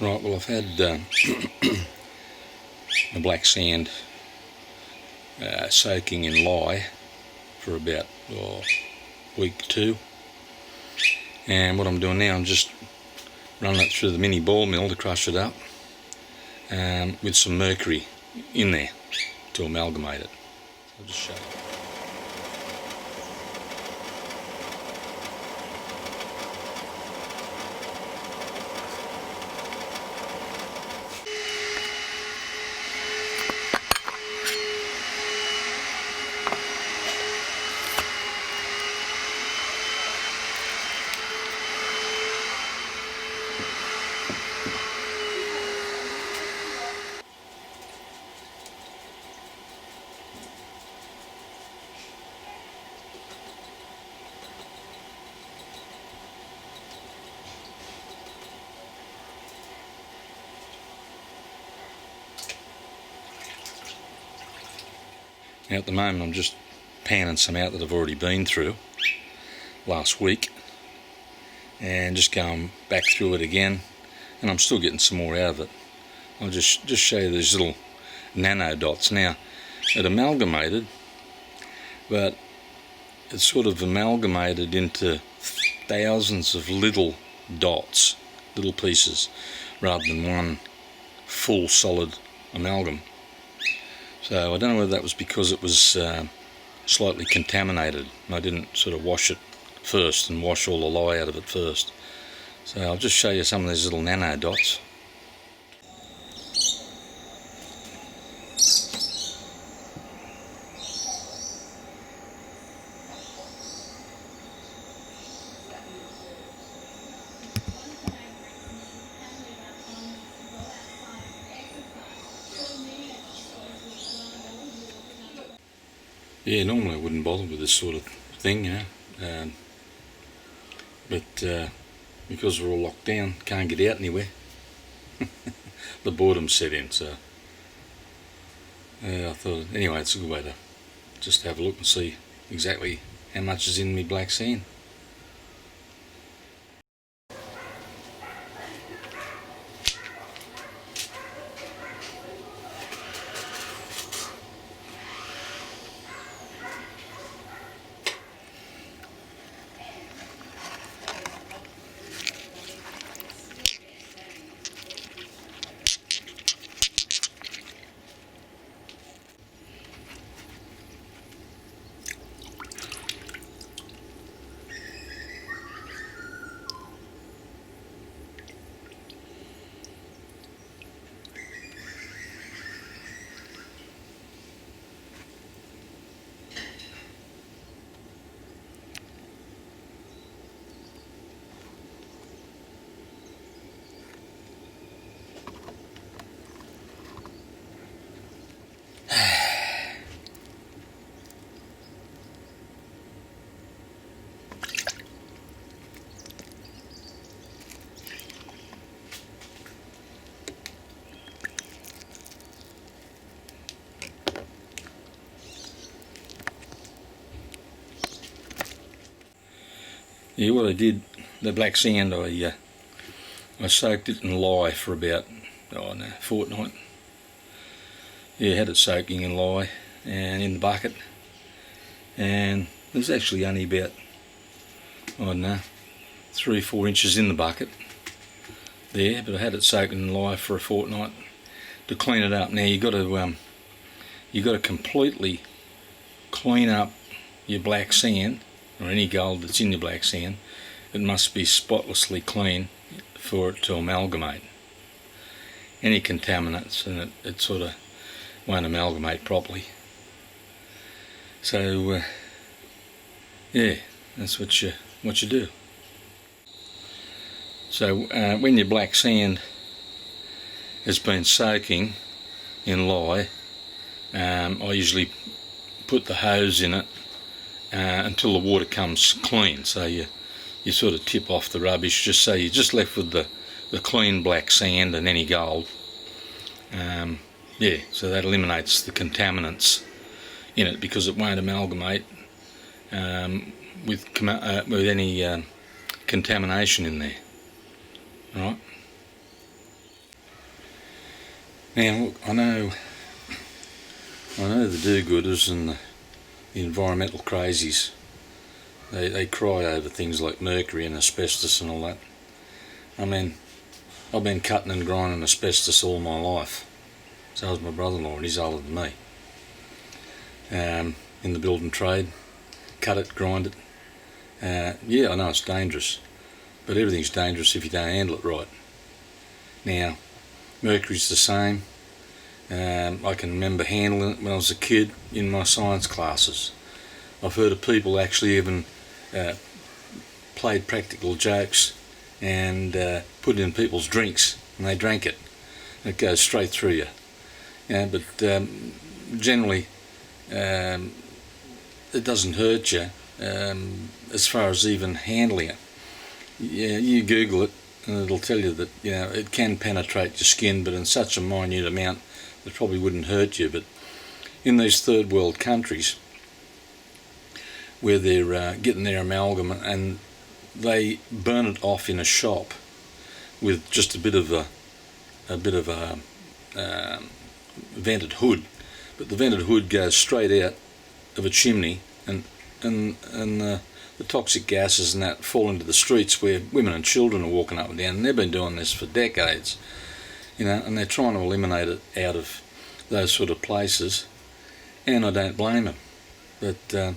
Right, well I've had the black sand soaking in lye for about a week or two, and what I'm doing now, I'm just running it through the mini ball mill to crush it up with some mercury in there to amalgamate it. I'll just show you. Now at the moment I'm just panning some out that I've already been through last week and just going back through it again, and I'm still getting some more out of it. I'll just show you these little nano dots. Now it amalgamated, but it's sort of amalgamated into thousands of little dots, little pieces, rather than one full solid amalgam. So I don't know whether that was because it was slightly contaminated and I didn't sort of wash it first and wash all the lye out of it first. So I'll just show you some of these little nano dots. Yeah, normally I wouldn't bother with this sort of thing, you know, but because we're all locked down, can't get out anywhere, the boredom set in, so I thought, anyway, it's a good way to just have a look and see exactly how much is in me black sand. Yeah, what I did, the black sand, I soaked it in lye for about, a fortnight. Yeah, had it soaking in lye and in the bucket, and there's actually only about, 3-4 inches in the bucket there, but I had it soaking in lye for a fortnight to clean it up. Now you got to completely clean up your black sand, or any gold that's in your black sand. It must be spotlessly clean for it to amalgamate. Any contaminants, and it sort of won't amalgamate properly. So yeah, that's what you do. So when your black sand has been soaking in lye, I usually put the hose in it until the water comes clean, so you sort of tip off the rubbish, just so you're just left with the clean black sand and any gold. Yeah, so that eliminates the contaminants in it, because it won't amalgamate with any contamination in there. Right? Now look, I know the do-gooders and the environmental crazies, they cry over things like mercury and asbestos and all that. I mean, I've been cutting and grinding asbestos all my life. So has my brother-in-law, and he's older than me. In the building trade, cut it, grind it. Yeah, I know it's dangerous, but everything's dangerous if you don't handle it right. Now, mercury's the same. I can remember handling it when I was a kid in my science classes. I've heard of people actually even played practical jokes and put it in people's drinks, and they drank it. It goes straight through you. Yeah, but generally it doesn't hurt you as far as even handling it. Yeah, you Google it and it'll tell you that it can penetrate your skin, but in such a minute amount that it probably wouldn't hurt you. But in these third world countries where they're getting their amalgam and they burn it off in a shop with just a bit of a vented hood, but the vented hood goes straight out of a chimney, and the toxic gases and that fall into the streets where women and children are walking up and down, and they've been doing this for decades, and they're trying to eliminate it out of those sort of places, and I don't blame them. But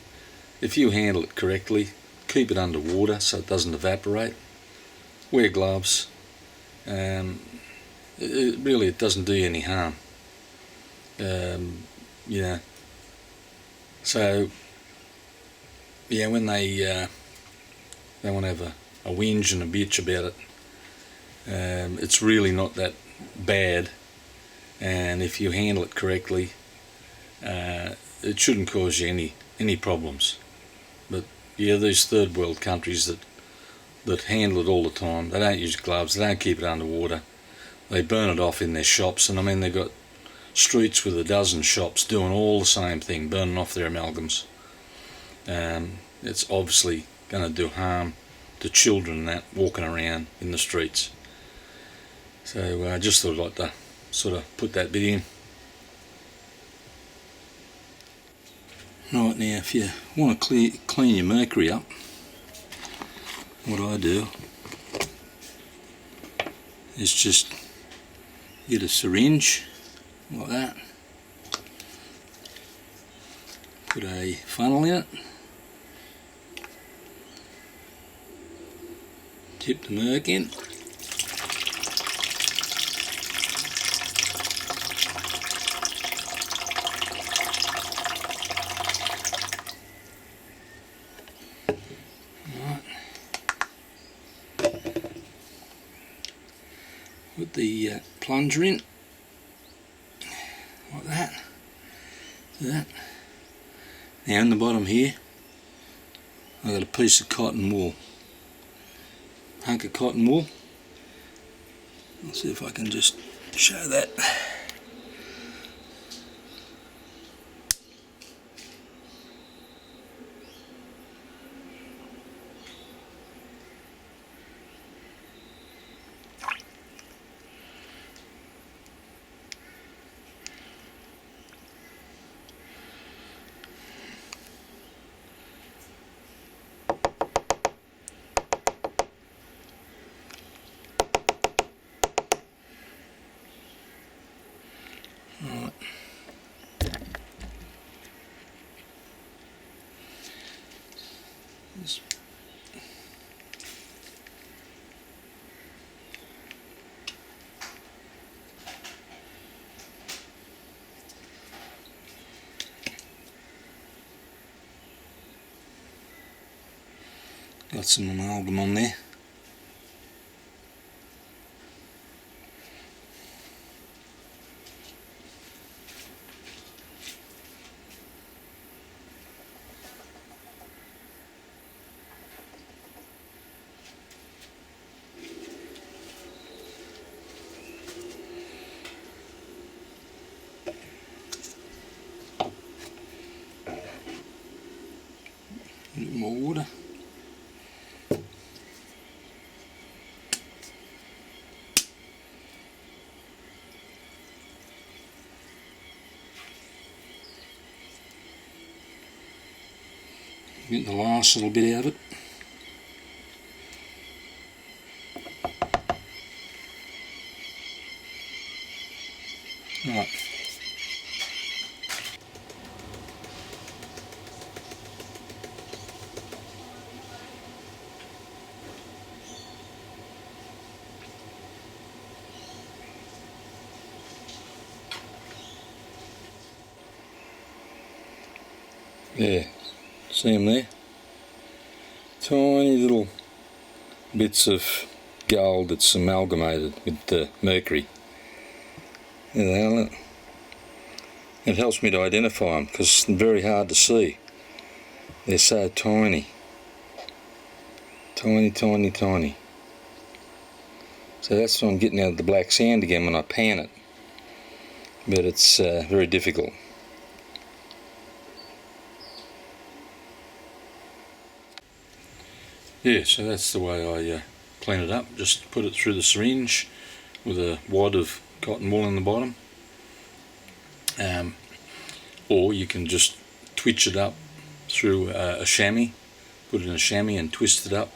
if you handle it correctly, keep it under water so it doesn't evaporate, wear gloves, it doesn't do you any harm. So yeah, when they want to have a whinge and a bitch about it, it's really not that bad, and if you handle it correctly, it shouldn't cause you any problems. But yeah, these third world countries that handle it all the time, they don't use gloves, they don't keep it underwater, they burn it off in their shops, and I mean they've got streets with a dozen shops doing all the same thing, burning off their amalgams. It's obviously going to do harm to children that walking around in the streets. So I just thought I'd like to sort of put that bit in. Right, now if you want to clean your mercury up, what I do is just get a syringe like that, put a funnel in it, tip the merc in, put the plunger in like that, Now in the bottom here I've got a piece of cotton wool, hunk of cotton wool. Let's see if I can just show that. Right. Got some amalgam on there. A bit more water. Get the last little bit out of it. Right. There, see them there? Tiny little bits of gold that's amalgamated with the mercury. There they are, look. It helps me to identify them because they're very hard to see. They're so tiny. Tiny, tiny, tiny. So that's what I'm getting out of the black sand again when I pan it. But it's very difficult. Yeah, so that's the way I clean it up. Just put it through the syringe with a wad of cotton wool in the bottom. Or you can just twitch it up through a chamois, put it in a chamois and twist it up,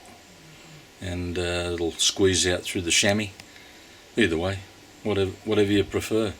and it'll squeeze out through the chamois. Either way, whatever you prefer.